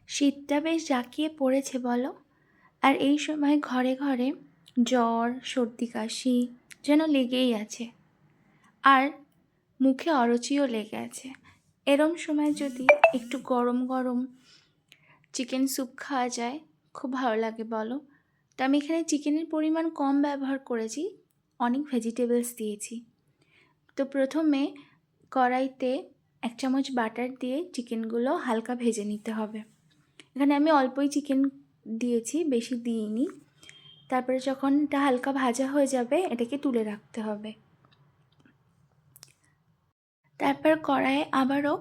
শীতটা বেশ জাঁকিয়ে পড়েছে বলো। আর এই সময় ঘরে ঘরে জ্বর, সর্দি, কাশি যেন লেগেই আছে। আর মুখে অরুচিও লেগে আছে। এরম সময় যদি একটু গরম গরম চিকেন স্যুপ খাওয়া যায়, খুব ভালো লাগে বলো। তো আমি এখানে চিকেনের পরিমাণ কম ব্যবহার করেছি, অনেক ভেজিটেবলস দিয়েছি। তো প্রথমে কড়াইতে 1 চামচ বাটার দিয়ে চিকেনগুলো হালকা ভেজে নিতে হবে। এখানে আমি অল্পই চিকেন দিয়েছি, বেশি দিইনি। তারপরে যখন এটা হালকা ভাজা হয়ে যাবে, এটাকে তুলে রাখতে হবে। তারপর কড়াইয়ে আবারও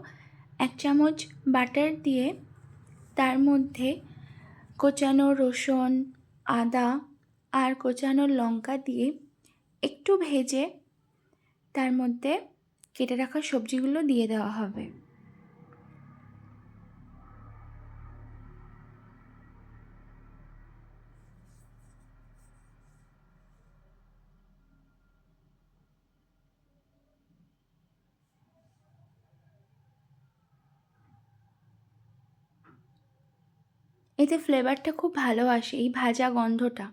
1 চামচ বাটার দিয়ে তার মধ্যে কোচানো রসুন, আদা আর কোচানো লঙ্কা দিয়ে একটু ভেজে তার মধ্যে কেটে রাখা সবজিগুলো দিয়ে দেওয়া হবে। এতে ফ্লেভারটা খুব ভালো আসে, এই ভাজা গন্ধটা।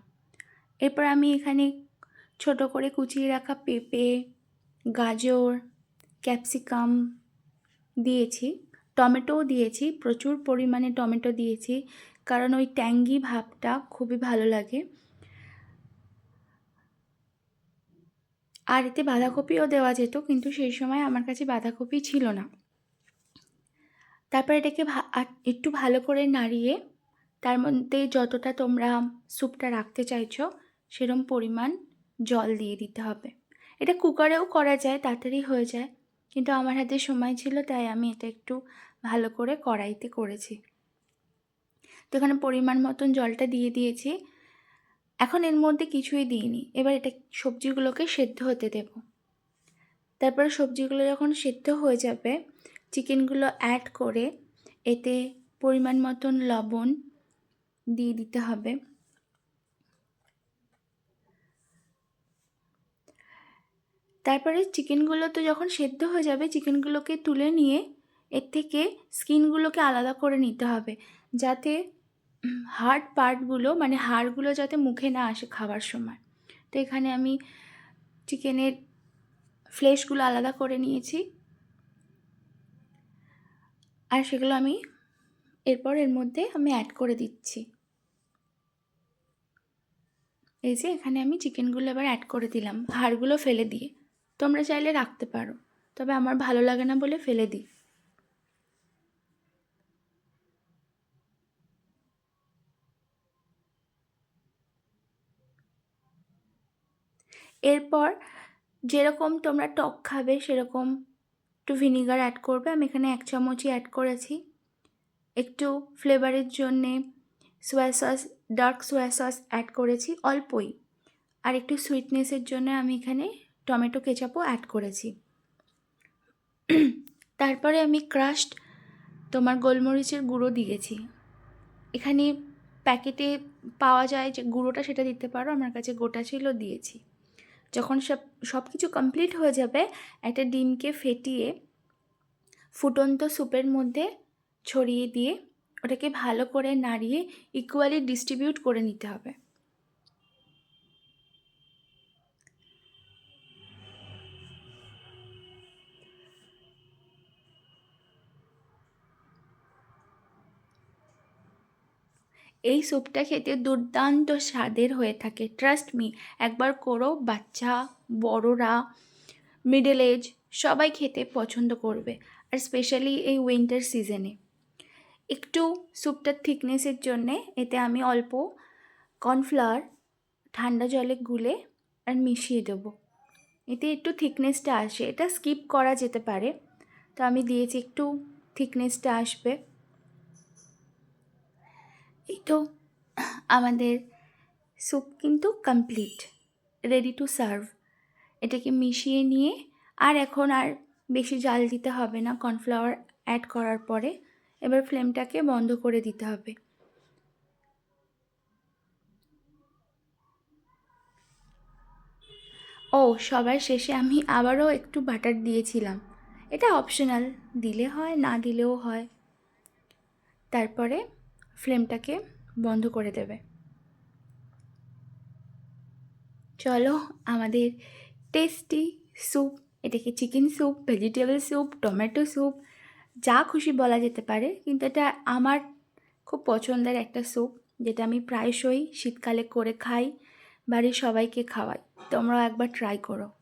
এরপর আমি এখানে ছোট করে কুচিয়ে রাখা পেঁপে, গাজর, ক্যাপসিকাম দিয়েছি, টমেটোও দিয়েছি, প্রচুর পরিমাণে টমেটো দিয়েছি, কারণ ওই ট্যাঙ্গি ভাবটা খুবই ভালো লাগে। আর এতে বাঁধাকপিও দেওয়া যেত, কিন্তু সেই সময় আমার কাছে বাঁধাকপি ছিল না। তারপর এটাকে একটু ভালো করে নাড়িয়ে তার মধ্যে যতটা তোমরা স্যুপটা রাখতে চাইছো সেরম পরিমাণ জল দিয়ে দিতে হবে। এটা কুকারেও করা যায়, তাড়াতাড়ি হয়ে যায়, কিন্তু আমার হাতে সময় ছিল তাই আমি এটা একটু ভালো করে কড়াইতে করেছি। তো এখানে পরিমাণ মতন জলটা দিয়ে দিয়েছি। এখন এর মধ্যে কিছুই দিইনি, এবার এটা সবজিগুলোকে সেদ্ধ হতে দেব। তারপরে সবজিগুলো যখন সেদ্ধ হয়ে যাবে, চিকেনগুলো অ্যাড করে এতে পরিমাণ মতন লবণ দিয়ে দিতে হবে। তারপরে চিকেনগুলো তো যখন সেদ্ধ হয়ে যাবে, চিকেনগুলোকে তুলে নিয়ে এর থেকে স্কিনগুলোকে আলাদা করে নিতে হবে, যাতে হার্ড পার্টগুলো মানে হাড়গুলো যাতে মুখে না আসে খাবার সময়। তো এখানে আমি চিকেনের ফ্লেশগুলো আলাদা করে নিয়েছি, আর সেগুলো আমি এরপর এর মধ্যে আমি অ্যাড করে দিচ্ছি। এই যে এখানে আমি চিকেনগুলো এবার অ্যাড করে দিলাম, হাড়গুলো ফেলে দিয়ে। তোমরা চাইলে রাখতে পারো, তবে আমার ভালো লাগে না বলে ফেলে দিই। এরপর যেরকম তোমরা টক খাবে সেরকম একটু ভিনিগার অ্যাড করবে। আমি এখানে 1 চামচই অ্যাড করেছি। একটু ফ্লেভারের জন্যে soya sauce, dark soya sauce add করেছি অল্পই। আর একটু সুইটনেসের জন্য আমি এখানে টমেটো কেচাপও অ্যাড করেছি। তারপরে আমি ক্রাশড তোমার গোলমরিচের গুঁড়ো দিয়েছি। এখানে প্যাকেটে পাওয়া যায় যে গুঁড়োটা, সেটা দিতে পারো, আমার কাছে গোটা ছিল, দিয়েছি। যখন সব কিছু কমপ্লিট হয়ে যাবে, একটা ডিমকে ফেটিয়ে ফুটন্ত স্যুপের মধ্যে ছড়িয়ে দিয়ে ওটাকে ভালো করে নাড়িয়ে ইকুয়ালি ডিস্ট্রিবিউট করে নিতে হবে। এই স্যুপটা খেতে দুর্দান্ত স্বাদের হয়ে থাকে, ট্রাস্ট মি। একবার করো, বাচ্চা, বড়রা, মিডল এজ সবাই খেতে পছন্দ করবে, আর স্পেশালি এই উইন্টার সিজনে। একটু স্যুপটার থিকনেসের জন্যে এতে আমি অল্প কর্নফ্লাওয়ার ঠান্ডা জলে গুলে আর মিশিয়ে দেবো, এতে একটু থিকনেসটা আসে। এটা স্কিপ করা যেতে পারে, তো আমি দিয়েছি, একটু থিকনেসটা আসবে। এই তো আমাদের স্যুপ কিন্তু কমপ্লিট, রেডি টু সার্ভ। এটাকে মিশিয়ে নিয়ে আর এখন আর বেশি জাল দিতে হবে না কর্নফ্লাওয়ার অ্যাড করার পরে। এবার ফ্লেমটাকে বন্ধ করে দিতে হবে। ও, সবার শেষে আমি আবারও একটু বাটার দিয়েছিলাম, এটা অপশনাল, দিলে হয় না দিলেও হয়। তারপরে ফ্লেমটাকে বন্ধ করে দেবে। চলো আমাদের টেস্টি স্যুপ, এটাকে chicken soup, vegetable soup, tomato soup, যা খুশি বলা যেতে পারে, কিন্তু এটা আমার খুব পছন্দের একটা স্যুপ, যেটা আমি প্রায়শই শীতকালে করে খাই, বাড়ির সবাইকে খাওয়াই। তোমরাও একবার ট্রাই করো।